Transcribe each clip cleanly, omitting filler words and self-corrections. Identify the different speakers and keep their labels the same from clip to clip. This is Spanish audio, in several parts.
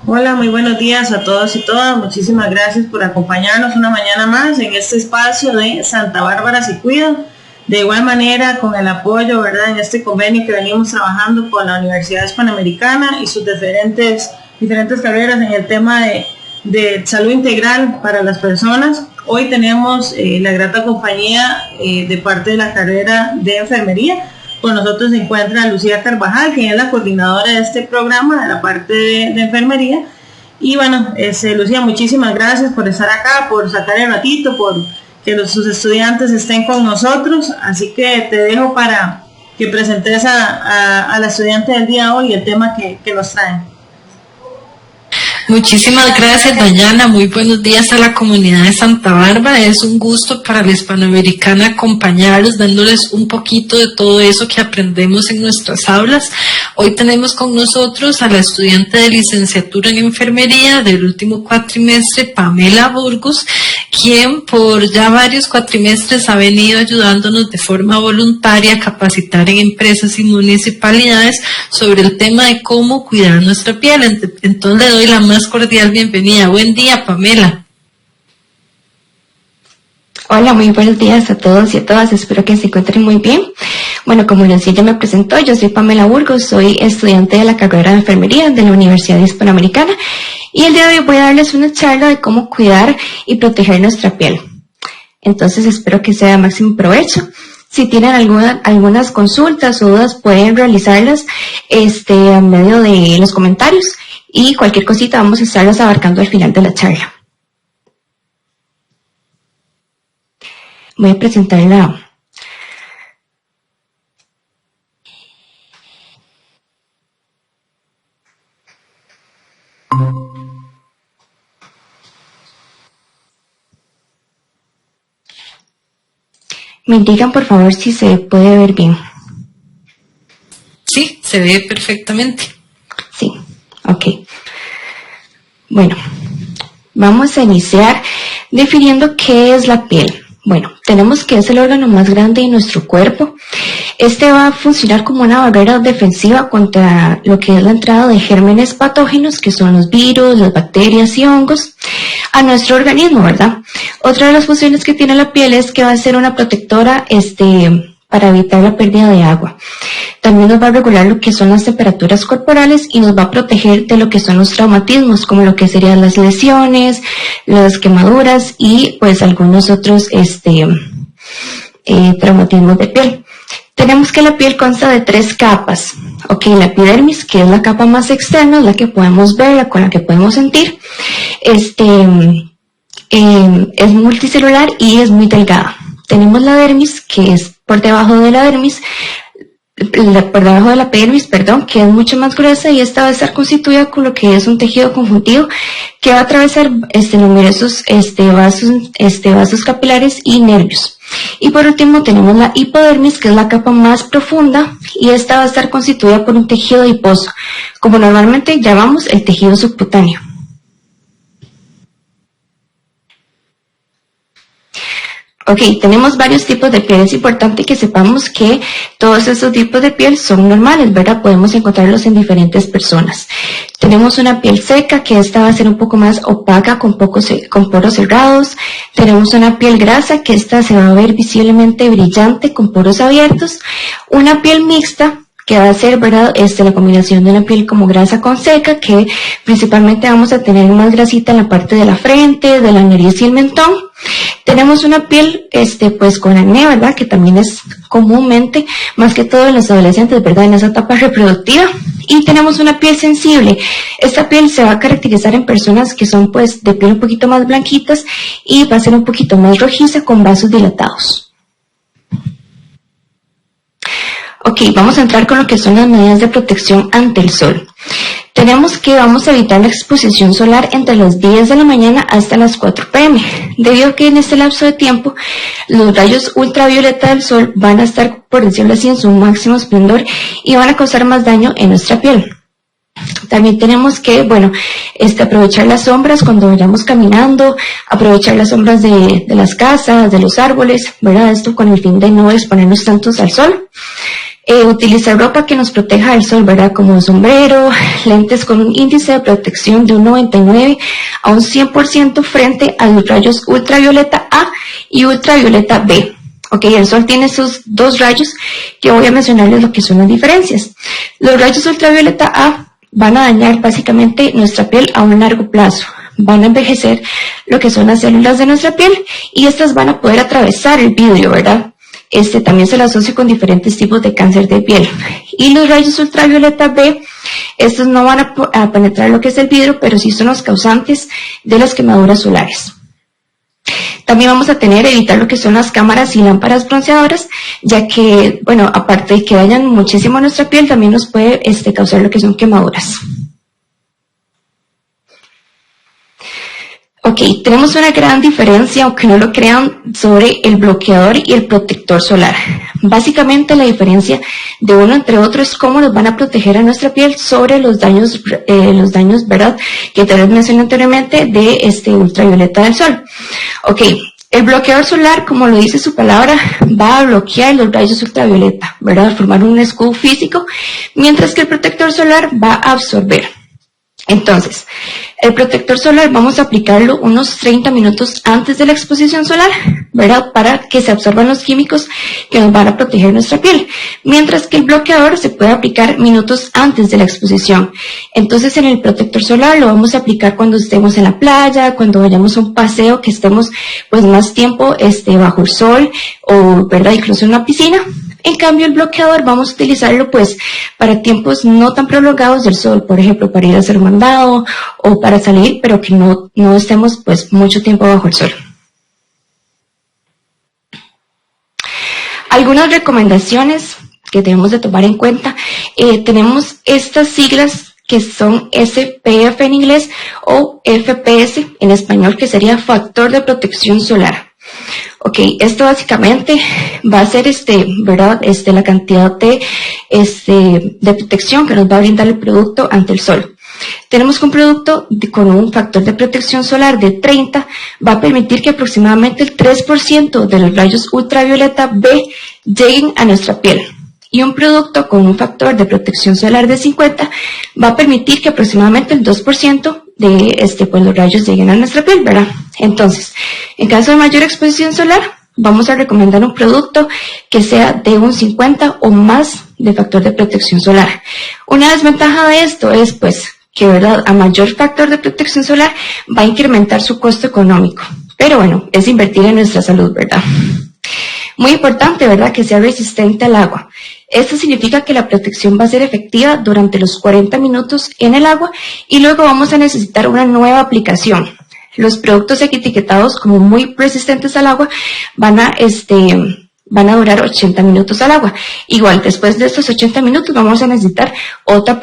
Speaker 1: Hola, muy buenos días a todos y todas. Muchísimas gracias por acompañarnos una mañana más en este espacio de Santa Bárbara se cuida. De igual manera, con el apoyo, ¿verdad?, en este convenio que venimos trabajando con la Universidad Hispanoamericana y sus diferentes carreras en el tema de salud integral para las personas. Hoy tenemos la grata compañía de parte de la carrera de enfermería. Con nosotros se encuentra Lucía Carvajal, quien es la coordinadora de este programa, de la parte de enfermería. Y bueno, Lucía, muchísimas gracias por estar acá, por sacar el ratito, por que sus estudiantes estén con nosotros. Así que te dejo para que presentes a la estudiante del día de hoy el tema que nos traen.
Speaker 2: Muchísimas gracias, Dayana. Muy buenos días a la comunidad de Santa Bárbara. Es un gusto para la Hispanoamericana acompañarlos, dándoles un poquito de todo eso que aprendemos en nuestras aulas. Hoy tenemos con nosotros a la estudiante de licenciatura en enfermería del último cuatrimestre, Pamela Burgos, quien por ya varios cuatrimestres ha venido ayudándonos de forma voluntaria a capacitar en empresas y municipalidades sobre el tema de cómo cuidar nuestra piel. Entonces le doy la más cordial bienvenida. Buen día, Pamela.
Speaker 3: Hola, muy buenos días a todos y a todas. Espero que se encuentren muy bien. Bueno, como Lucía ya me presentó, yo soy Pamela Burgos, soy estudiante de la carrera de enfermería de la Universidad Hispanoamericana y el día de hoy voy a darles una charla de cómo cuidar y proteger nuestra piel. Entonces espero que sea de máximo provecho. Si tienen algunas consultas o dudas, pueden realizarlas a medio de los comentarios y cualquier cosita vamos a estarlas abarcando al final de la charla. Voy a presentar Me indican por favor si se puede ver bien.
Speaker 2: Sí, se ve perfectamente.
Speaker 3: Sí, ok. Bueno, vamos a iniciar definiendo qué es la piel. Bueno, tenemos que es el órgano más grande de nuestro cuerpo. Este va a funcionar como una barrera defensiva contra lo que es la entrada de gérmenes patógenos, que son los virus, las bacterias y hongos, a nuestro organismo, ¿verdad? Otra de las funciones que tiene la piel es que va a ser una protectora, para evitar la pérdida de agua. También nos va a regular lo que son las temperaturas corporales y nos va a proteger de lo que son los traumatismos, como lo que serían las lesiones, las quemaduras y pues algunos otros traumatismos de piel. Tenemos que la piel consta de 3 capas. Ok, la epidermis, que es la capa más externa, es la que podemos ver, con la que podemos sentir. Es multicelular y es muy delgada. Tenemos la dermis, que es por debajo de la dermis, por debajo de la epidermis, perdón, que es mucho más gruesa y esta va a estar constituida con lo que es un tejido conjuntivo que va a atravesar numerosos vasos capilares y nervios. Y por último tenemos la hipodermis, que es la capa más profunda y esta va a estar constituida por un tejido adiposo, como normalmente llamamos el tejido subcutáneo. Ok, tenemos varios tipos de piel. Es importante que sepamos que todos esos tipos de piel son normales, ¿verdad? Podemos encontrarlos en diferentes personas. Tenemos una piel seca, que esta va a ser un poco más opaca, con poros cerrados. Tenemos una piel grasa, que esta se va a ver visiblemente brillante, con poros abiertos. Una piel mixta, que va a ser, ¿verdad?, la combinación de una piel como grasa con seca, que principalmente vamos a tener más grasita en la parte de la frente, de la nariz y el mentón. Tenemos una piel, pues con acné, ¿verdad?, que también es comúnmente, más que todo en los adolescentes, ¿verdad?, en esa etapa reproductiva. Y tenemos una piel sensible. Esta piel se va a caracterizar en personas que son, pues, de piel un poquito más blanquitas y va a ser un poquito más rojiza con vasos dilatados. Ok, vamos a entrar con lo que son las medidas de protección ante el sol. Tenemos que vamos a evitar la exposición solar entre las 10 de la mañana hasta las 4 p.m. Debido a que en este lapso de tiempo los rayos ultravioleta del sol van a estar, por decirlo así, en su máximo esplendor y van a causar más daño en nuestra piel. También tenemos que, aprovechar las sombras cuando vayamos caminando, aprovechar las sombras de las casas, de los árboles, ¿verdad? Esto con el fin de no exponernos tantos al sol. Utilizar ropa que nos proteja del sol, ¿verdad? Como un sombrero, lentes con un índice de protección de un 99 a un 100% frente a los rayos ultravioleta A y ultravioleta B. Ok, el sol tiene esos dos rayos que voy a mencionarles lo que son las diferencias. Los rayos ultravioleta A van a dañar básicamente nuestra piel a un largo plazo. Van a envejecer lo que son las células de nuestra piel y estas van a poder atravesar el vidrio, ¿verdad? También se lo asocia con diferentes tipos de cáncer de piel. Y los rayos ultravioleta B, estos no van a penetrar lo que es el vidrio, pero sí son los causantes de las quemaduras solares. También vamos a evitar lo que son las cámaras y lámparas bronceadoras, ya que, bueno, aparte de que dañan muchísimo nuestra piel, también nos puede causar lo que son quemaduras. Ok, tenemos una gran diferencia, aunque no lo crean, sobre el bloqueador y el protector solar. Básicamente la diferencia de uno entre otro es cómo nos van a proteger a nuestra piel sobre los daños, ¿verdad? Que tal vez mencioné anteriormente de ultravioleta del sol. Ok, el bloqueador solar, como lo dice su palabra, va a bloquear los rayos ultravioleta, ¿verdad? Formar un escudo físico, mientras que el protector solar va a absorber. Entonces, el protector solar vamos a aplicarlo unos 30 minutos antes de la exposición solar, ¿verdad? Para que se absorban los químicos que nos van a proteger nuestra piel. Mientras que el bloqueador se puede aplicar minutos antes de la exposición. Entonces, en el protector solar lo vamos a aplicar cuando estemos en la playa, cuando vayamos a un paseo, que estemos pues más tiempo bajo el sol o, ¿verdad? Incluso en una piscina. En cambio, el bloqueador vamos a utilizarlo pues para tiempos no tan prolongados del sol, por ejemplo, para ir a hacer un mandado o para salir, pero que no estemos pues mucho tiempo bajo el sol. Algunas recomendaciones que debemos de tomar en cuenta. Tenemos estas siglas que son SPF en inglés o FPS en español, que sería factor de protección solar. Ok, esto básicamente va a ser ¿verdad? La cantidad de protección que nos va a brindar el producto ante el sol. Tenemos que un producto con un factor de protección solar de 30 va a permitir que aproximadamente el 3% de los rayos ultravioleta B lleguen a nuestra piel. Y un producto con un factor de protección solar de 50 va a permitir que aproximadamente el 2% de pues los rayos lleguen a nuestra piel, ¿verdad? Entonces, en caso de mayor exposición solar, vamos a recomendar un producto que sea de un 50 o más de factor de protección solar. Una desventaja de esto es, pues, que, ¿verdad?, a mayor factor de protección solar va a incrementar su costo económico. Pero bueno, es invertir en nuestra salud, ¿verdad? Muy importante, ¿verdad?, que sea resistente al agua. Esto significa que la protección va a ser efectiva durante los 40 minutos en el agua y luego vamos a necesitar una nueva aplicación. Los productos etiquetados como muy resistentes al agua van a durar 80 minutos al agua. Igual, después de estos 80 minutos vamos a necesitar otra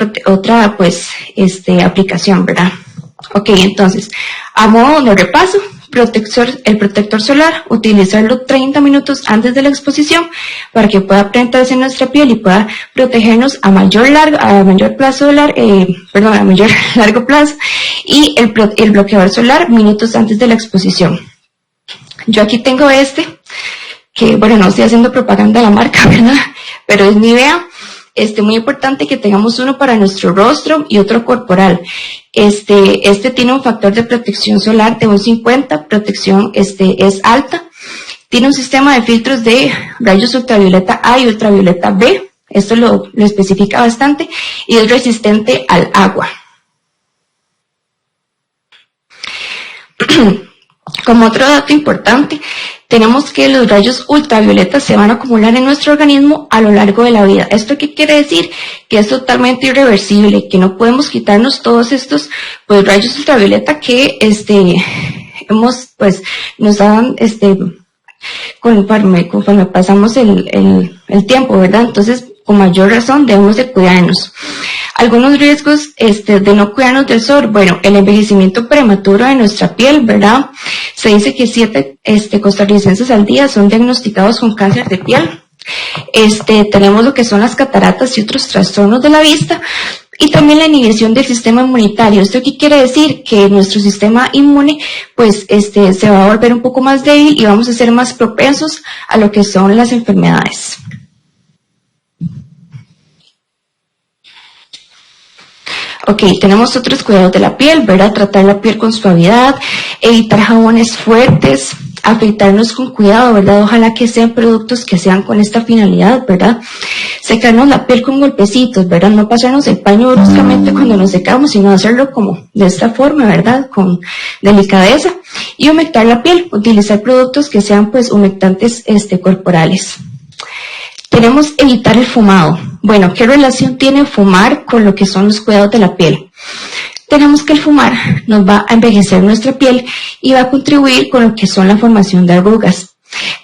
Speaker 3: aplicación, ¿verdad? Ok, entonces, a modo de repaso, el protector solar, utilizarlo 30 minutos antes de la exposición para que pueda penetrarse en nuestra piel y pueda protegernos a mayor largo plazo, y el bloqueador solar minutos antes de la exposición. Yo aquí tengo que, bueno, no estoy haciendo propaganda a la marca, ¿verdad? Pero es mi idea. Muy importante que tengamos uno para nuestro rostro y otro corporal. Tiene un factor de protección solar de un 50, protección es alta. Tiene un sistema de filtros de rayos ultravioleta A y ultravioleta B. Esto lo especifica bastante y es resistente al agua. Como otro dato importante, tenemos que los rayos ultravioletas se van a acumular en nuestro organismo a lo largo de la vida. ¿Esto qué quiere decir? Que es totalmente irreversible, que no podemos quitarnos todos estos rayos ultravioleta que nos dan conforme pasamos el tiempo, ¿verdad? Entonces, con mayor razón debemos de cuidarnos. Algunos riesgos de no cuidarnos del sol, bueno, el envejecimiento prematuro de nuestra piel, ¿verdad? Se dice que 7 costarricenses al día son diagnosticados con cáncer de piel. Tenemos lo que son las cataratas y otros trastornos de la vista, y también la inhibición del sistema inmunitario. ¿Esto qué quiere decir? Que nuestro sistema inmune, pues, se va a volver un poco más débil y vamos a ser más propensos a lo que son las enfermedades. Ok, tenemos otros cuidados de la piel, ¿verdad? Tratar la piel con suavidad, evitar jabones fuertes, afeitarnos con cuidado, ¿verdad? Ojalá que sean productos que sean con esta finalidad, ¿verdad? Secarnos la piel con golpecitos, ¿verdad? No pasarnos el paño bruscamente cuando nos secamos, sino hacerlo como de esta forma, ¿verdad? Con delicadeza. Y humectar la piel, utilizar productos que sean pues humectantes corporales. Queremos evitar el fumado. Bueno, ¿qué relación tiene fumar con lo que son los cuidados de la piel? Tenemos que el fumar nos va a envejecer nuestra piel y va a contribuir con lo que son la formación de arrugas.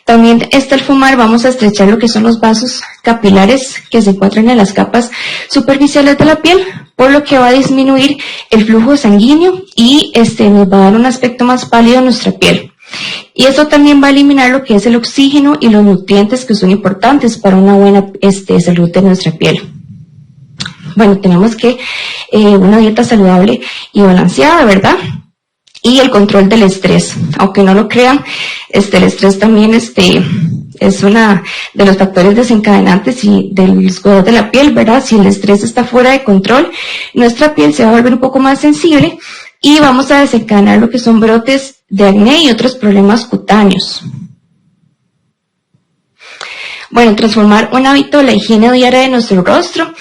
Speaker 3: También el fumar vamos a estrechar lo que son los vasos capilares que se encuentran en las capas superficiales de la piel, por lo que va a disminuir el flujo sanguíneo y nos va a dar un aspecto más pálido a nuestra piel. Y eso también va a eliminar lo que es el oxígeno y los nutrientes que son importantes para una buena salud de nuestra piel. Bueno, tenemos que una dieta saludable y balanceada, ¿verdad? Y el control del estrés. Aunque no lo crean, el estrés también es una de los factores desencadenantes y de los cuidados de la piel, ¿verdad? Si el estrés está fuera de control, nuestra piel se va a volver un poco más sensible y vamos a desencadenar lo que son brotes de acné y otros problemas cutáneos. Bueno, transformar un hábito de la higiene diaria de nuestro rostro.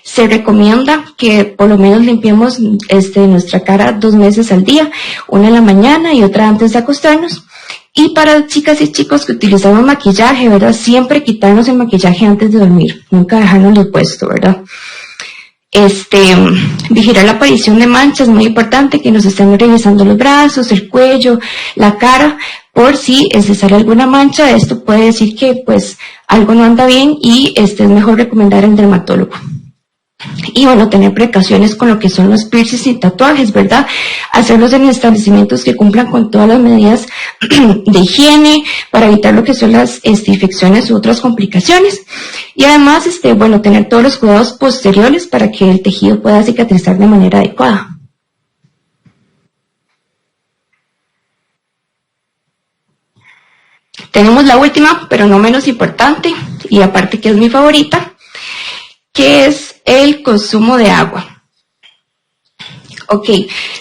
Speaker 3: Se recomienda que por lo menos limpiemos nuestra cara 2 veces al día, una en la mañana y otra antes de acostarnos. Y para chicas y chicos que utilizamos maquillaje, ¿verdad? Siempre quitarnos el maquillaje antes de dormir, nunca dejarnoslo puesto, ¿verdad? Vigilar la aparición de manchas, muy importante que nos estén revisando los brazos, el cuello, la cara, por si sale alguna mancha. Esto puede decir que pues algo no anda bien y es mejor recomendar al dermatólogo. Y bueno, tener precauciones con lo que son los piercings y tatuajes, ¿verdad? Hacerlos en establecimientos que cumplan con todas las medidas de higiene para evitar lo que son las infecciones u otras complicaciones. Y además, bueno, tener todos los cuidados posteriores para que el tejido pueda cicatrizar de manera adecuada. Tenemos la última, pero no menos importante, y aparte que es mi favorita, que es el consumo de agua. Ok,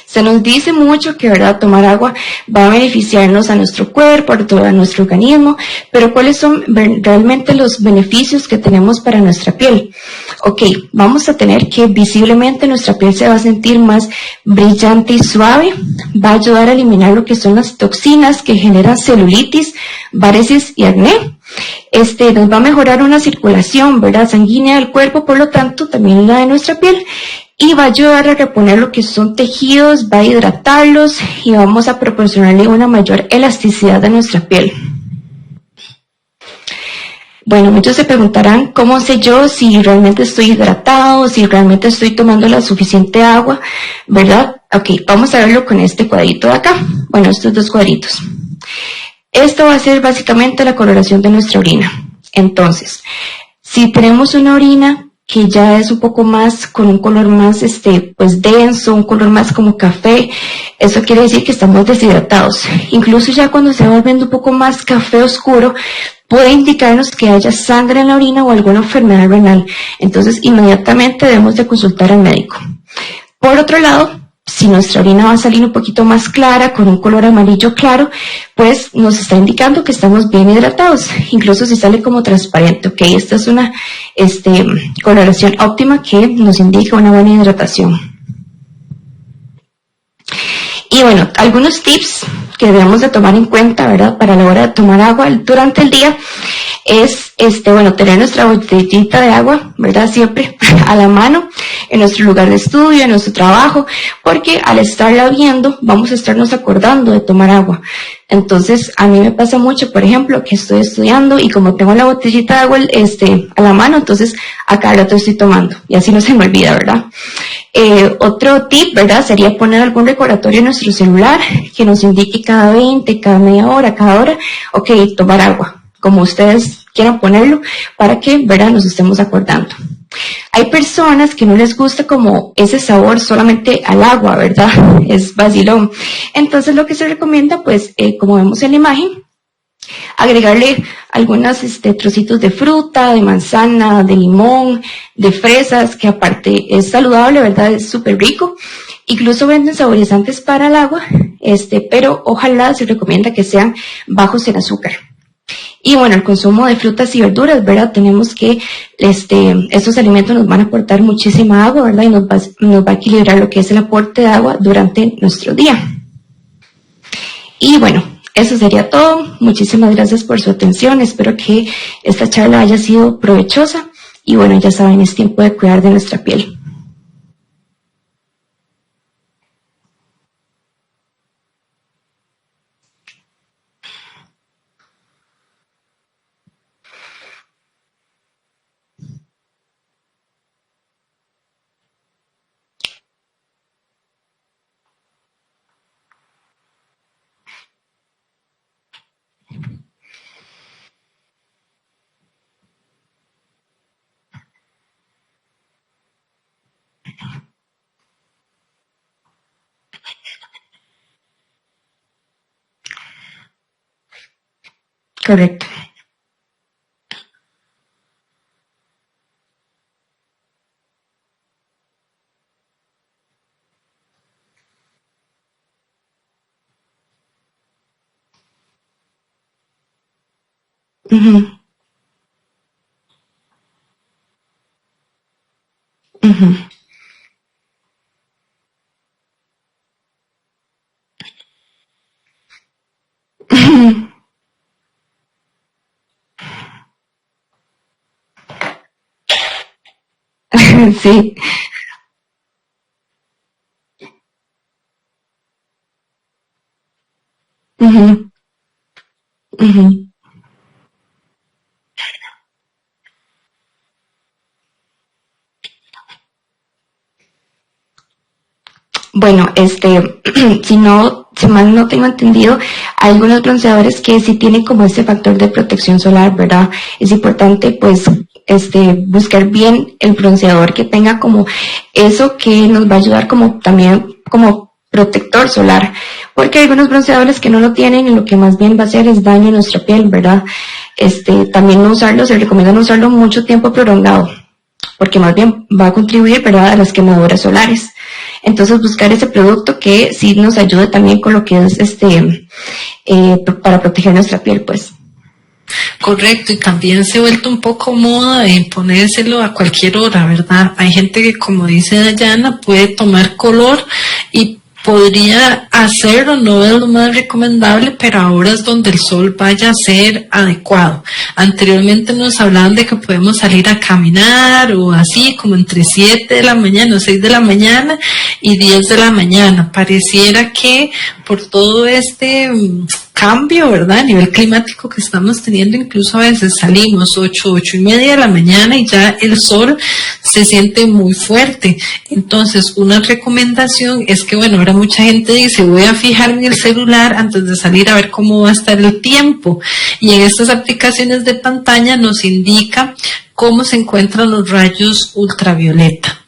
Speaker 3: se nos dice mucho que, ¿verdad?, tomar agua va a beneficiarnos a nuestro cuerpo, a todo nuestro organismo, pero ¿cuáles son realmente los beneficios que tenemos para nuestra piel? Ok, vamos a tener que visiblemente nuestra piel se va a sentir más brillante y suave, va a ayudar a eliminar lo que son las toxinas que generan celulitis, varices y acné. Nos va a mejorar una circulación, ¿verdad?, sanguínea del cuerpo, por lo tanto también la de nuestra piel, y va a ayudar a reponer lo que son tejidos, va a hidratarlos y vamos a proporcionarle una mayor elasticidad a nuestra piel. Bueno, muchos se preguntarán, ¿cómo sé yo si realmente estoy hidratado, si realmente estoy tomando la suficiente agua, verdad? Ok, vamos a verlo con este cuadrito de acá. Bueno, estos 2 cuadritos. Esto va a ser básicamente la coloración de nuestra orina. Entonces, si tenemos una orina que ya es un poco más, con un color más pues denso, un color más como café, eso quiere decir que estamos deshidratados. Incluso ya cuando se va volviendo un poco más café oscuro, puede indicarnos que haya sangre en la orina o alguna enfermedad renal. Entonces, inmediatamente debemos de consultar al médico. Por otro lado, si nuestra orina va a salir un poquito más clara, con un color amarillo claro, pues nos está indicando que estamos bien hidratados, incluso si sale como transparente. Ok, esta es una coloración óptima que nos indica una buena hidratación. Y bueno, algunos tips que debemos de tomar en cuenta, ¿verdad?, para la hora de tomar agua durante el día es, bueno, tener nuestra botellita de agua, ¿verdad?, siempre a la mano, en nuestro lugar de estudio, en nuestro trabajo, porque al estarla viendo vamos a estarnos acordando de tomar agua. Entonces, a mí me pasa mucho, por ejemplo, que estoy estudiando y como tengo la botellita de agua a la mano, entonces a cada rato estoy tomando y así no se me olvida, ¿verdad? Otro tip, ¿verdad?, sería poner algún recordatorio en nuestro celular que nos indique cada 20, cada media hora, cada hora, ok, tomar agua, como ustedes quieran ponerlo, para que, ¿verdad?, nos estemos acordando. Hay personas que no les gusta como ese sabor solamente al agua, ¿verdad? Es vacilón. Entonces lo que se recomienda, pues, como vemos en la imagen, Agregarle algunos trocitos de fruta, de manzana, de limón, de fresas, que aparte es saludable, ¿verdad? Es súper rico. Incluso venden saborizantes para el agua, pero ojalá se recomienda que sean bajos en azúcar. Y bueno, el consumo de frutas y verduras, ¿verdad? Tenemos que, estos alimentos nos van a aportar muchísima agua, ¿verdad? Y nos va a equilibrar lo que es el aporte de agua durante nuestro día. Y bueno, eso sería todo. Muchísimas gracias por su atención. Espero que esta charla haya sido provechosa. Y bueno, ya saben, es tiempo de cuidar de nuestra piel. Correcto. Uh-huh. Uh-huh. Uh-huh. Sí. Uh-huh. Uh-huh. Bueno, si mal no tengo entendido, hay algunos bronceadores que sí tienen como ese factor de protección solar, ¿verdad? Es importante, pues, buscar bien el bronceador que tenga como eso que nos va a ayudar como también como protector solar, porque hay algunos bronceadores que no lo tienen y lo que más bien va a hacer es daño en nuestra piel, ¿verdad? También no usarlo, se recomienda no usarlo mucho tiempo prolongado, porque más bien va a contribuir, ¿verdad?, a las quemaduras solares. Entonces, buscar ese producto que sí nos ayude también con lo que es para proteger nuestra piel, pues.
Speaker 2: Correcto, y también se ha vuelto un poco moda en ponérselo a cualquier hora, ¿verdad? Hay gente que, como dice Dayana, puede tomar color y podría hacerlo, no es lo más recomendable, pero ahora es donde el sol vaya a ser adecuado. Anteriormente nos hablaban de que podemos salir a caminar o así, como entre 7 de la mañana o 6 de la mañana y 10 de la mañana. Pareciera que por todo cambio, ¿verdad?, a nivel climático que estamos teniendo, incluso a veces salimos 8:30 de la mañana y ya el sol se siente muy fuerte. Entonces, una recomendación es que, bueno, ahora mucha gente dice, voy a fijarme en el celular antes de salir a ver cómo va a estar el tiempo. Y en estas aplicaciones de pantalla nos indica cómo se encuentran los rayos ultravioleta.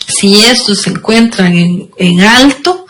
Speaker 2: Si estos se encuentran en alto,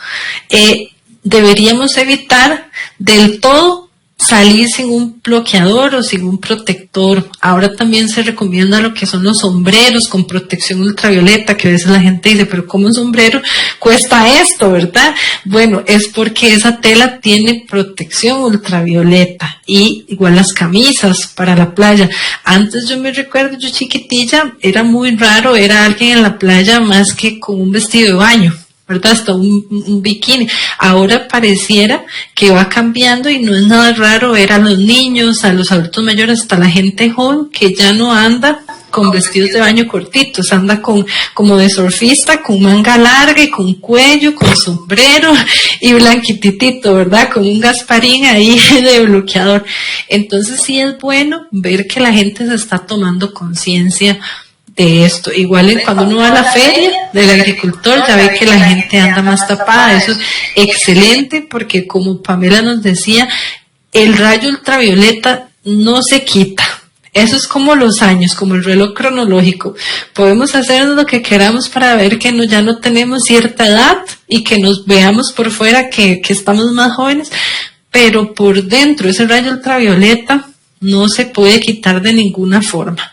Speaker 2: deberíamos evitar del todo salir sin un bloqueador o sin un protector. Ahora también se recomienda lo que son los sombreros con protección ultravioleta, que a veces la gente dice, pero ¿cómo un sombrero cuesta esto, verdad? Bueno, es porque esa tela tiene protección ultravioleta, y igual las camisas para la playa. Antes yo me recuerdo, yo chiquitilla, era muy raro ver a alguien en la playa más que con un vestido de baño, ¿verdad? Hasta un bikini. Ahora pareciera que va cambiando y no es nada raro ver a los niños, a los adultos mayores, hasta la gente joven que ya no anda con vestidos de baño cortitos, anda como de surfista, con manga larga y con cuello, con sombrero y blanquititito, ¿verdad? Con un Gasparín ahí de bloqueador. Entonces sí es bueno ver que la gente se está tomando conciencia de esto. Igual cuando uno va a la feria del agricultor, ya ve que la gente anda más tapada. Eso es excelente, porque como Pamela nos decía, el rayo ultravioleta no se quita. Eso es como los años, como el reloj cronológico. Podemos hacer lo que queramos para ver que ya no tenemos cierta edad y que nos veamos por fuera que estamos más jóvenes, pero por dentro ese rayo ultravioleta no se puede quitar de ninguna forma.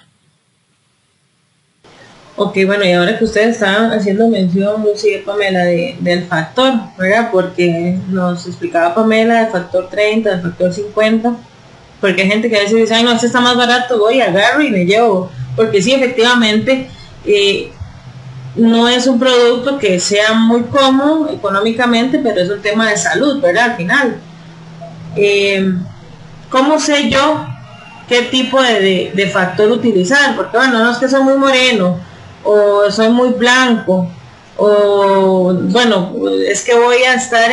Speaker 1: Ok, bueno, y ahora que ustedes estaban haciendo mención, Lucía, Pamela, del factor, ¿verdad? Porque nos explicaba Pamela del factor 30, del factor 50, porque hay gente que a veces dice, ay, no, este está más barato, voy, agarro y me llevo, porque sí, efectivamente, no es un producto que sea muy cómodo económicamente, pero es un tema de salud, ¿verdad? Al final. ¿Cómo sé yo qué tipo de factor utilizar? Porque bueno, no es que soy muy moreno, o soy muy blanco, o bueno, es que voy a estar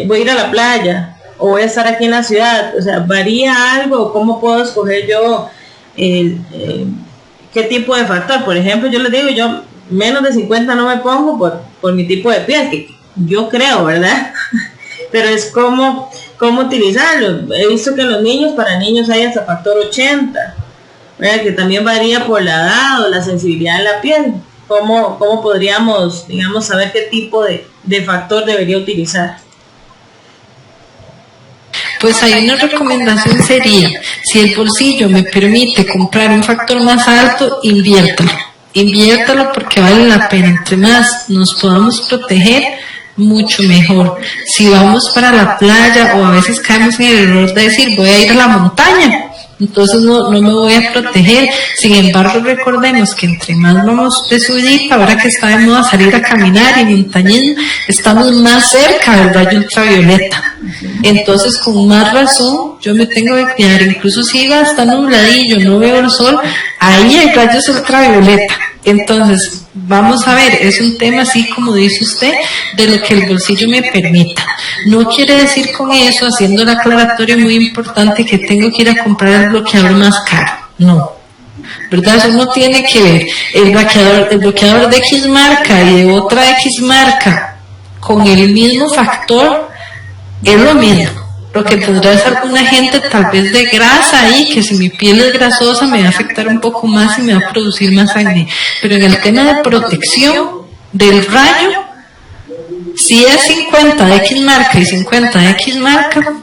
Speaker 1: voy a ir a la playa, o voy a estar aquí en la ciudad, o sea, ¿varía algo? ¿Cómo puedo escoger yo qué tipo de factor? Por ejemplo, yo les digo, yo menos de 50 no me pongo por mi tipo de piel, que yo creo, ¿verdad? Pero es cómo utilizarlo. He visto que los niños, para niños hay hasta factor 80, ¿verdad? Que también varía por la edad o la sensibilidad de la piel. ¿Cómo podríamos, digamos, saber qué tipo de factor debería utilizar?
Speaker 2: Pues hay una recomendación sería, si el bolsillo me permite comprar un factor más alto, inviértalo porque vale la pena. Entre más nos podamos proteger, mucho mejor. Si vamos para la playa o a veces caemos en el error de decir voy a ir a la montaña, entonces no me voy a proteger. Sin embargo, recordemos que entre más vamos de subidita, ahora que está de moda salir a caminar y montañismo, estamos más cerca del rayo ultravioleta. Entonces, con más razón, yo me tengo que cuidar. Incluso si va a estar nubladillo, no veo el sol, ahí hay rayos ultravioleta. Entonces, vamos a ver, es un tema así como dice usted, de lo que el bolsillo me permita. No quiere decir con eso, haciendo la aclaratoria muy importante, que tengo que ir a comprar el bloqueador más caro. No, ¿verdad? Eso no tiene que ver. El bloqueador de X marca y de otra X marca con el mismo factor es lo mismo. Lo que tendrá es alguna gente tal vez de grasa ahí, que si mi piel es grasosa me va a afectar un poco más y me va a producir más acné. Pero en el tema de protección del rayo, si es 50 de X marca y 50 de X marca,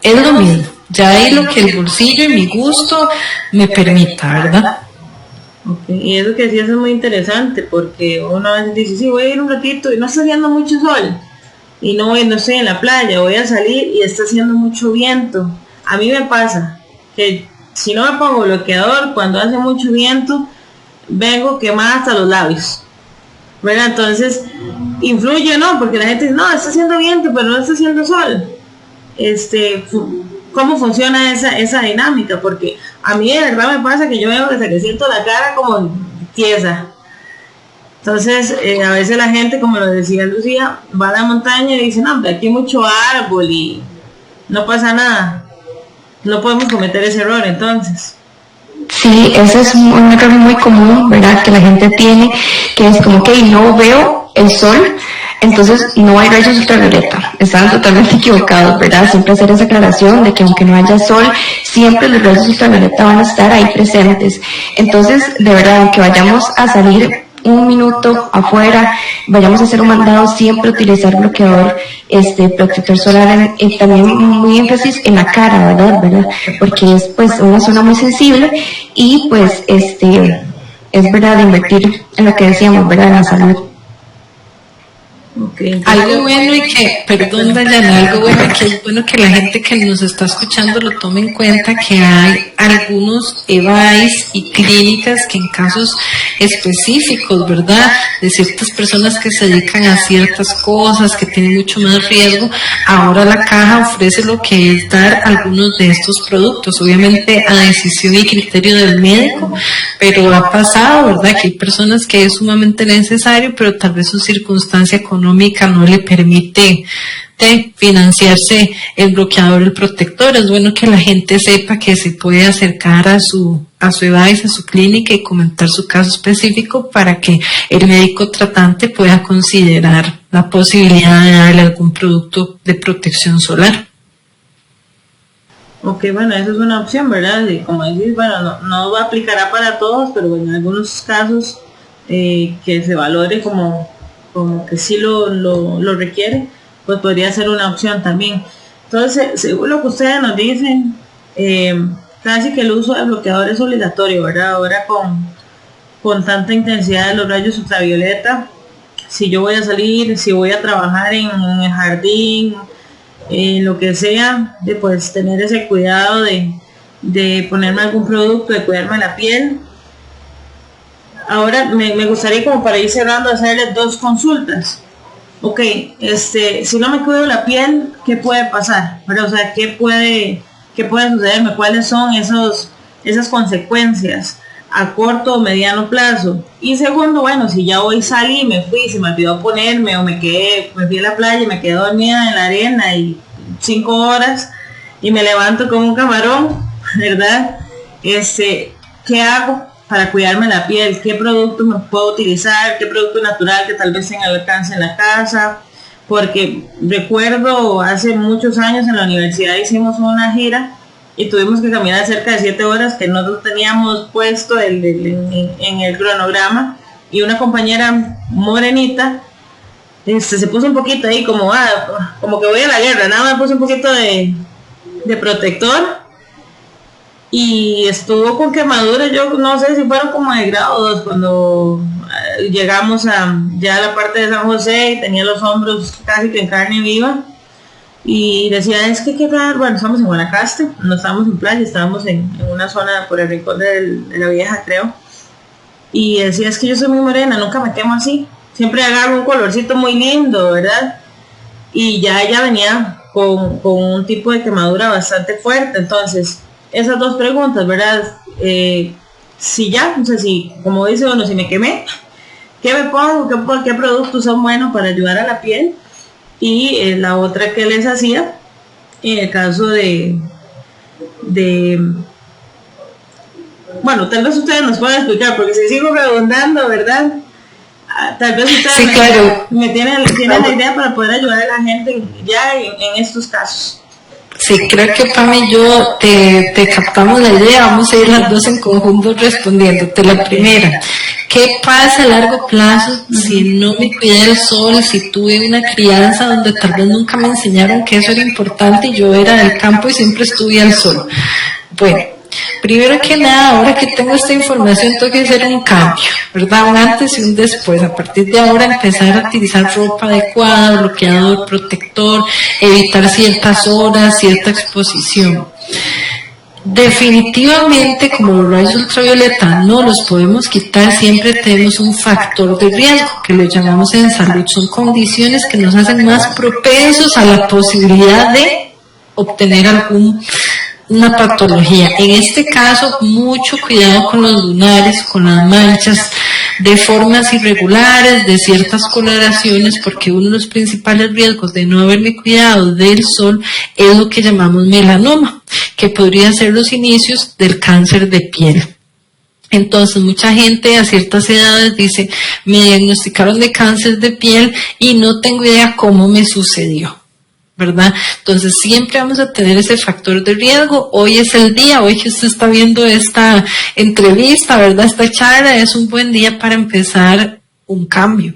Speaker 2: es lo mismo. Ya ahí lo que el bolsillo y mi gusto me permita, ¿verdad?
Speaker 1: Okay. Y eso que decías es muy interesante, porque uno a veces dice, sí, voy a ir un ratito y no está haciendo mucho sol, y no estoy en la playa, voy a salir y está haciendo mucho viento. A mí me pasa que si no me pongo bloqueador cuando hace mucho viento, vengo quemada hasta los labios, ¿verdad? Entonces influye, ¿no? Porque la gente dice, no, está haciendo viento, pero no está haciendo sol. ¿Cómo funciona esa dinámica? Porque a mí de verdad me pasa que yo veo desde que siento la cara como tiesa. Entonces, a veces la gente, como lo decía Lucía, va a la montaña y dice, no, aquí hay mucho árbol y no pasa nada. No podemos cometer ese error, entonces.
Speaker 3: Sí, ese es un error muy común, ¿verdad? Que la gente tiene, que es como que no veo el sol, entonces no hay rayos ultravioleta. Están totalmente equivocados, ¿verdad? Siempre hacer esa aclaración de que aunque no haya sol, siempre los rayos ultravioleta van a estar ahí presentes. Entonces, de verdad, aunque vayamos a salir un minuto afuera, vayamos a hacer un mandado, siempre utilizar bloqueador, protector solar, también muy énfasis en la cara, ¿verdad? Porque es pues una zona muy sensible y pues es verdad invertir en lo que decíamos, ¿verdad? En la salud.
Speaker 2: Okay. Algo bueno y que, perdón Dayana, algo bueno y que es bueno que la gente que nos está escuchando lo tome en cuenta, que hay algunos EVAIS y clínicas que en casos específicos, ¿verdad? De ciertas personas que se dedican a ciertas cosas, que tienen mucho más riesgo, ahora la caja ofrece lo que es dar algunos de estos productos, obviamente a decisión y criterio del médico, pero ha pasado, ¿verdad? Que hay personas que es sumamente necesario, pero tal vez su circunstancia económica no le permite financiarse el bloqueador, el protector. Es bueno que la gente sepa que se puede acercar a su EVAIS, a su clínica y comentar su caso específico para que el médico tratante pueda considerar la posibilidad de darle algún producto de protección solar.
Speaker 1: Ok, bueno, eso es una opción, ¿verdad? Y como decís, bueno, no aplicará para todos, pero bueno, en algunos casos que se valore como que sí lo requiere, pues podría ser una opción también. Entonces, según lo que ustedes nos dicen, casi que el uso de bloqueador es obligatorio, ¿verdad? Ahora con tanta intensidad de los rayos ultravioleta, si yo voy a salir, si voy a trabajar en el jardín, lo que sea, de pues tener ese cuidado de ponerme algún producto, de cuidarme la piel. Ahora me gustaría, como para ir cerrando, hacerles 2 consultas. Ok, si no me cuido la piel, ¿qué puede pasar? Pero, o sea, ¿qué puede sucederme? ¿Cuáles son esas consecuencias a corto o mediano plazo? Y segundo, bueno, si ya hoy salí, me fui, se me olvidó ponerme, o me fui a la playa y me quedé dormida en la arena y 5 horas y me levanto como un camarón, ¿verdad? ¿Qué hago para cuidarme la piel? ¿Qué producto me puedo utilizar? ¿Qué producto natural que tal vez tenga al alcance en la casa? Porque recuerdo hace muchos años en la universidad hicimos una gira y tuvimos que caminar cerca de 7 horas que no lo teníamos puesto en el cronograma, y una compañera morenita se puso un poquito ahí como que voy a la guerra, nada más puso un poquito de protector y estuvo con quemaduras. Yo no sé si fueron como de grado 2 cuando llegamos ya a la parte de San José, y tenía los hombros casi que en carne viva. Y decía, es que qué raro, bueno, estamos en Guanacaste, no estábamos en playa, estábamos en una zona por el rincón de la Vieja, creo. Y decía, es que yo soy muy morena, nunca me quemo así, siempre agarro un colorcito muy lindo, ¿verdad? Y ya ella venía con un tipo de quemadura bastante fuerte. Entonces, esas 2 preguntas, ¿verdad? Si ya, no sé si, como dice uno, si me quemé, ¿qué me pongo? ¿Qué productos son buenos para ayudar a la piel? Y la otra que les hacía, en el caso bueno, tal vez ustedes nos puedan explicar, porque si sigo redundando, ¿verdad? Tal vez ustedes
Speaker 2: sí, claro.
Speaker 1: me tienen la idea para poder ayudar a la gente ya en estos casos.
Speaker 2: Sí, creo que Pam y yo te captamos la idea. Vamos a ir las 2 en conjunto respondiéndote. La primera, ¿qué pasa a largo plazo si no me cuidé del sol, si tuve una crianza donde tal vez nunca me enseñaron que eso era importante y yo era del campo y siempre estuve al sol? Bueno, primero que nada, ahora que tengo esta información, tengo que hacer un cambio, ¿verdad? Un antes y un después. A partir de ahora empezar a utilizar ropa adecuada, bloqueador, protector, evitar ciertas horas, cierta exposición. Definitivamente, como los rayos ultravioleta no los podemos quitar, siempre tenemos un factor de riesgo, que lo llamamos en salud. Son condiciones que nos hacen más propensos a la posibilidad de obtener una patología. En este caso, mucho cuidado con los lunares, con las manchas de formas irregulares, de ciertas coloraciones, porque uno de los principales riesgos de no haberme cuidado del sol es lo que llamamos melanoma, que podrían ser los inicios del cáncer de piel. Entonces, mucha gente a ciertas edades dice, me diagnosticaron de cáncer de piel y no tengo idea cómo me sucedió, ¿verdad? Entonces siempre vamos a tener ese factor de riesgo. Hoy es el día, hoy que usted está viendo esta entrevista, ¿verdad? Esta charla es un buen día para empezar un cambio.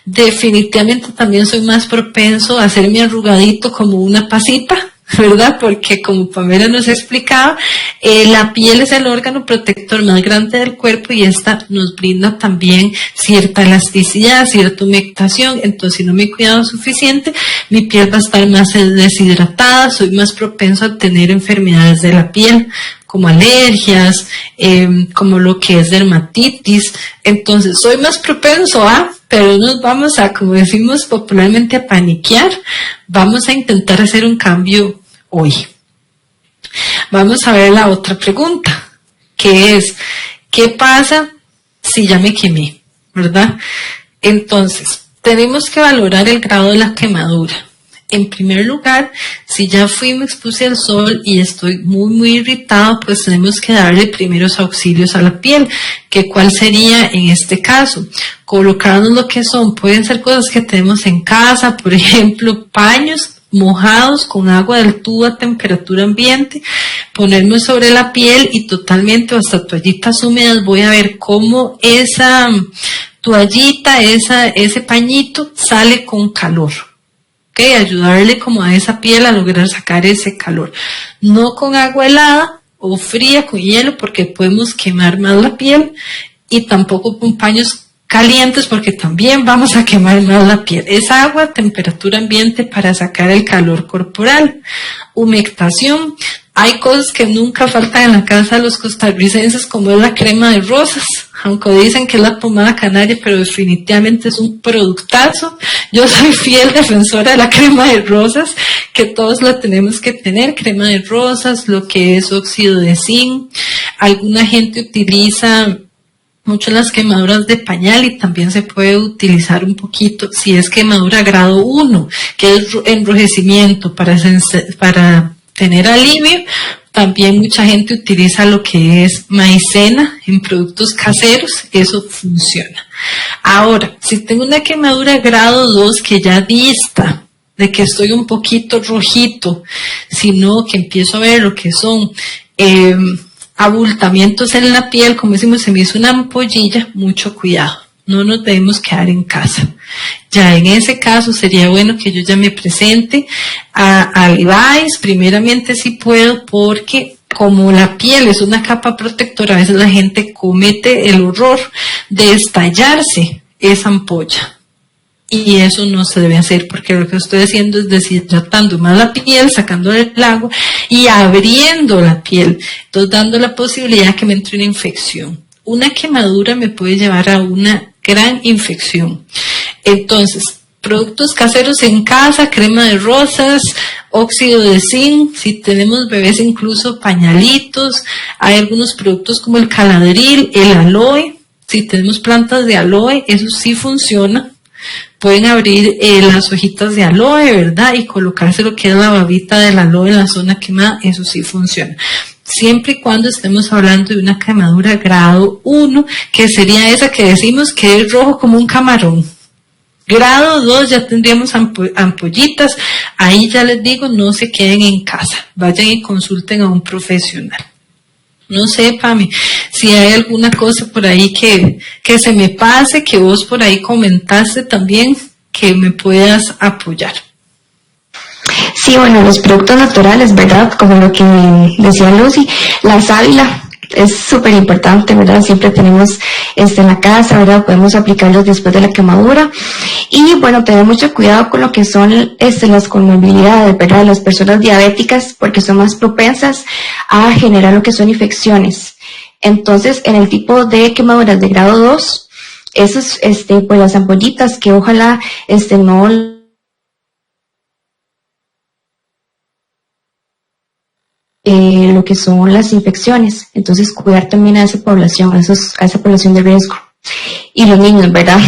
Speaker 2: Definitivamente también soy más propenso a hacerme arrugadito como una pasita, ¿verdad? Porque como Pamela nos explicaba, la piel es el órgano protector más grande del cuerpo y esta nos brinda también cierta elasticidad, cierta humectación. Entonces, si no me he cuidado suficiente, mi piel va a estar más deshidratada, soy más propenso a tener enfermedades de la piel, como alergias, como lo que es dermatitis. Entonces, soy más propenso pero nos vamos a, como decimos popularmente, a paniquear. Vamos a intentar hacer un cambio hoy. Vamos a ver la otra pregunta, que es, ¿qué pasa si ya me quemé? ¿Verdad? Entonces, tenemos que valorar el grado de la quemadura. En primer lugar, si ya me expuse al sol y estoy muy irritado, pues tenemos que darle primeros auxilios a la piel. ¿Cuál sería en este caso? Colocarnos lo que pueden ser cosas que tenemos en casa, por ejemplo, paños mojados con agua del tubo a temperatura ambiente, ponerme sobre la piel y totalmente, o hasta toallitas húmedas, voy a ver cómo esa toallita, ese pañito sale con calor. ¿ok? Ayudarle como a esa piel a lograr sacar ese calor. No con agua helada o fría con hielo porque podemos quemar más la piel, y tampoco con paños calientes porque también vamos a quemar más la piel. Es agua a temperatura ambiente para sacar el calor corporal. Humectación. Hay cosas que nunca faltan en la casa de los costarricenses, como es la crema de rosas, aunque dicen que es la pomada canaria, pero definitivamente es un productazo. Yo soy fiel defensora de la crema de rosas, que todos la tenemos que tener, crema de rosas, lo que es óxido de zinc. Alguna gente utiliza mucho las quemaduras de pañal, y también se puede utilizar un poquito si es quemadura grado 1, que es enrojecimiento para tener alivio. También mucha gente utiliza lo que es maicena en productos caseros, eso funciona. Ahora, si tengo una quemadura grado 2 que ya dista de que estoy un poquito rojito, sino que empiezo a ver lo que son abultamientos en la piel, como decimos, se me hizo una ampollilla, mucho cuidado. No nos debemos quedar en casa. Ya en ese caso sería bueno que yo ya me presente a Levi's, primeramente si puedo, porque como la piel es una capa protectora, a veces la gente comete el horror de estallarse esa ampolla. Y eso no se debe hacer, porque lo que estoy haciendo es deshidratando más la piel, sacando el agua y abriendo la piel. Entonces dando la posibilidad que me entre una infección. Una quemadura me puede llevar a una gran infección. Entonces, productos caseros en casa, crema de rosas, óxido de zinc, si tenemos bebés incluso pañalitos, hay algunos productos como el caladril, el aloe, si tenemos plantas de aloe, eso sí funciona. Pueden abrir las hojitas de aloe, ¿verdad? Y colocarse lo que es la babita del aloe en la zona quemada, eso sí funciona. Siempre y cuando estemos hablando de una quemadura grado 1, que sería esa que decimos que es rojo como un camarón. Grado 2 ya tendríamos ampollitas, ahí ya les digo, no se queden en casa, vayan y consulten a un profesional. No sé, Pami, si hay alguna cosa por ahí que se me pase, que vos por ahí comentaste también, que me puedas apoyar.
Speaker 3: Sí, bueno, los productos naturales, ¿verdad? Como lo que decía Lucy, la sábila es súper importante, ¿verdad? Siempre tenemos en la casa, ¿verdad? Podemos aplicarlos después de la quemadura. Y bueno, tener mucho cuidado con lo que son las comorbilidades, ¿verdad? Las personas diabéticas, porque son más propensas a generar lo que son infecciones. Entonces, en el tipo de quemaduras de grado 2, esos, pues las ampollitas que ojalá, no lo que son las infecciones. Entonces, cuidar también a esa población, a esa población de riesgo. Y los niños, ¿verdad?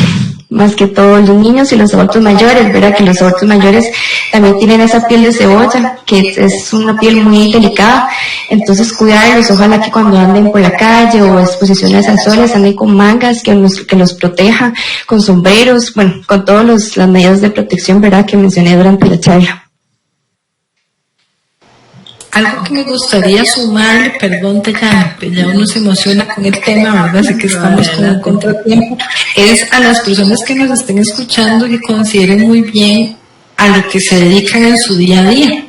Speaker 3: Más que todo los niños y los adultos mayores, ¿verdad? Que los adultos mayores también tienen esa piel de cebolla, que es una piel muy delicada. Entonces, cuidarlos, ojalá que cuando anden por la calle o exposiciones al sol, anden con mangas que los proteja, con sombreros, bueno, con todas las medidas de protección, ¿verdad? Que mencioné durante la charla.
Speaker 2: Algo que me gustaría sumarle, perdón, Tayana, ya uno se emociona con el tema, ¿verdad? Sé que estamos con un contratiempo, es a las personas que nos estén escuchando que consideren muy bien a lo que se dedican en su día a día,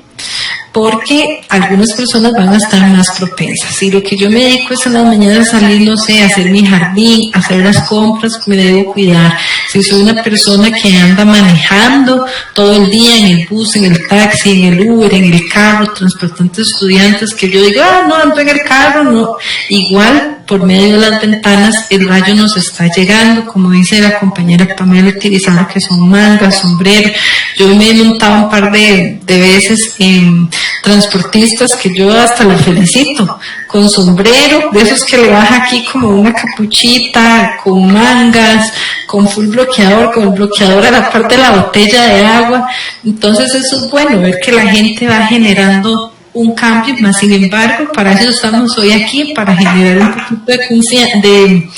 Speaker 2: porque algunas personas van a estar más propensas. Y lo que yo me dedico es en las mañanas a salir, no sé, a hacer mi jardín, a hacer las compras, me debo cuidar. Si soy una persona que anda manejando todo el día en el bus, en el taxi, en el Uber, en el carro, transportando estudiantes, que yo digo, no, ando en el carro, no. Igual, por medio de las ventanas, el rayo nos está llegando, como dice la compañera Pamela, utilizando que son mangas, sombreros. Yo me he montado un par de veces en transportistas que yo hasta lo felicito, con sombrero, de esos que le baja aquí como una capuchita, con mangas, con full bloqueador, con el bloqueador a la parte de la botella de agua. Entonces eso es bueno, ver que la gente va generando un cambio, más sin embargo, para eso estamos hoy aquí, para generar un poquito de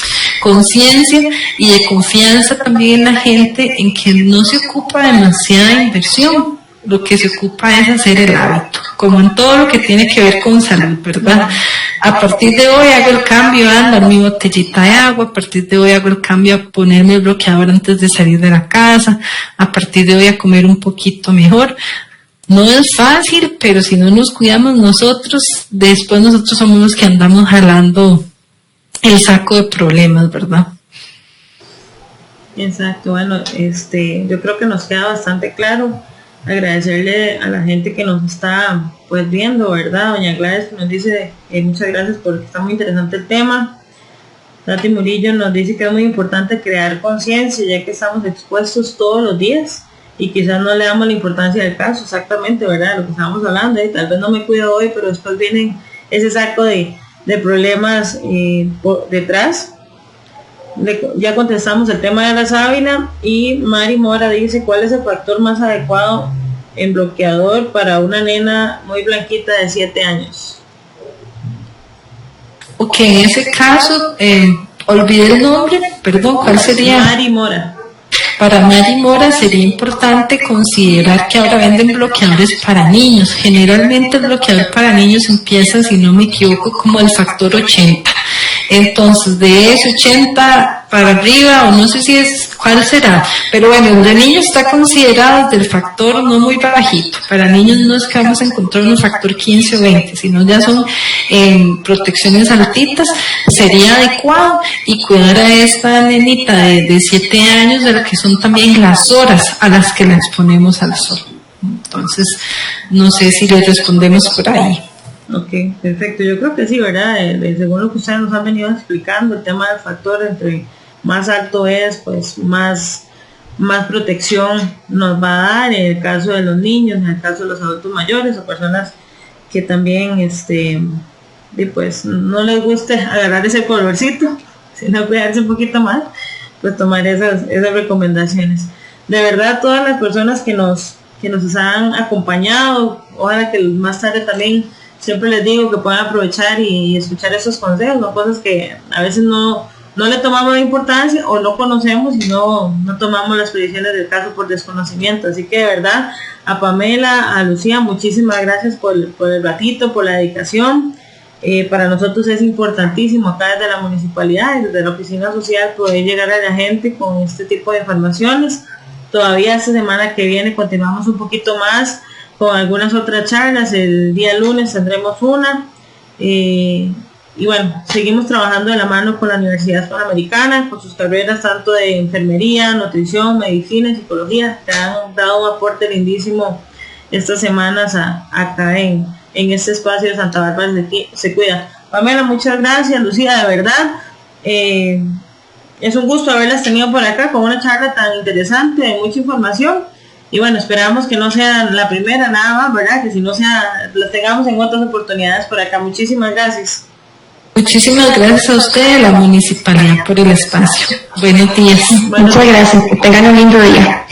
Speaker 2: conciencia y de confianza también en la gente, en que no se ocupa demasiada inversión. lo que se ocupa es hacer el hábito, como en todo lo que tiene que ver con salud, ¿verdad? A partir de hoy hago el cambio a andar mi botellita de agua, a partir de hoy hago el cambio a ponerme el bloqueador antes de salir de la casa, a partir de hoy a comer un poquito mejor. No es fácil, pero si no nos cuidamos nosotros, después nosotros somos los que andamos jalando el saco de problemas, ¿verdad?
Speaker 1: Exacto, bueno, yo creo que nos queda bastante claro. Agradecerle a la gente que nos está pues viendo, ¿verdad? Doña Gladys que nos dice muchas gracias porque está muy interesante el tema. Tati Murillo nos dice que es muy importante crear conciencia ya que estamos expuestos todos los días y quizás no le damos la importancia del caso, exactamente, ¿verdad? Lo que estábamos hablando, tal vez no me cuido hoy, pero después vienen ese saco de problemas detrás. Ya contestamos el tema de la sábila y Mari Mora dice ¿cuál es el factor más adecuado en bloqueador para una nena muy blanquita de 7 años?
Speaker 2: Ok, en ese caso, olvidé el nombre, perdón, ¿cuál sería?
Speaker 1: Mari Mora.
Speaker 2: Para Mari Mora sería importante considerar que ahora venden bloqueadores para niños. Generalmente el bloqueador para niños empieza, si no me equivoco, como el factor 80. Entonces, de ese 80 para arriba, o no sé si es, cuál será, pero bueno, el de niños está considerado del factor no muy bajito. Para niños no es que vamos a encontrar un factor 15 o 20, sino ya son protecciones altitas. Sería adecuado y cuidar a esta nenita de 7 años de la que son también las horas a las que la exponemos al sol. Entonces, no sé si le respondemos por ahí.
Speaker 1: Ok, perfecto. Yo creo que sí, ¿verdad? Según lo que ustedes nos han venido explicando, el tema del factor, entre más alto es, pues más protección nos va a dar en el caso de los niños, en el caso de los adultos mayores o personas que también, pues no les guste agarrar ese colorcito, sino cuidarse un poquito más, pues tomar esas recomendaciones. De verdad, todas las personas que nos han acompañado, ojalá que más tarde también. Siempre les digo que puedan aprovechar y escuchar esos consejos, ¿no? Cosas que a veces no le tomamos la importancia o no conocemos y no tomamos las previsiones del caso por desconocimiento. Así que de verdad, a Pamela, a Lucía, muchísimas gracias por el ratito, por la dedicación. Para nosotros es importantísimo acá desde la municipalidad y desde la oficina social poder llegar a la gente con este tipo de informaciones. Todavía esta semana que viene continuamos un poquito más con algunas otras charlas. El día lunes tendremos una y bueno, seguimos trabajando de la mano con la Universidad Panamericana, con sus carreras tanto de enfermería, nutrición, medicina y psicología, que han dado un aporte lindísimo estas semanas acá en este espacio de Santa Bárbara se cuida. Pamela, muchas gracias. Lucía, de verdad es un gusto haberlas tenido por acá con una charla tan interesante, de mucha información. Y bueno, esperamos que no sea la primera nada más, ¿verdad? Que si no sea, la tengamos en otras oportunidades por acá. Muchísimas gracias.
Speaker 2: Muchísimas gracias a usted, a la municipalidad, por el espacio. Buenos días.
Speaker 3: Muchas gracias. Que tengan un lindo día.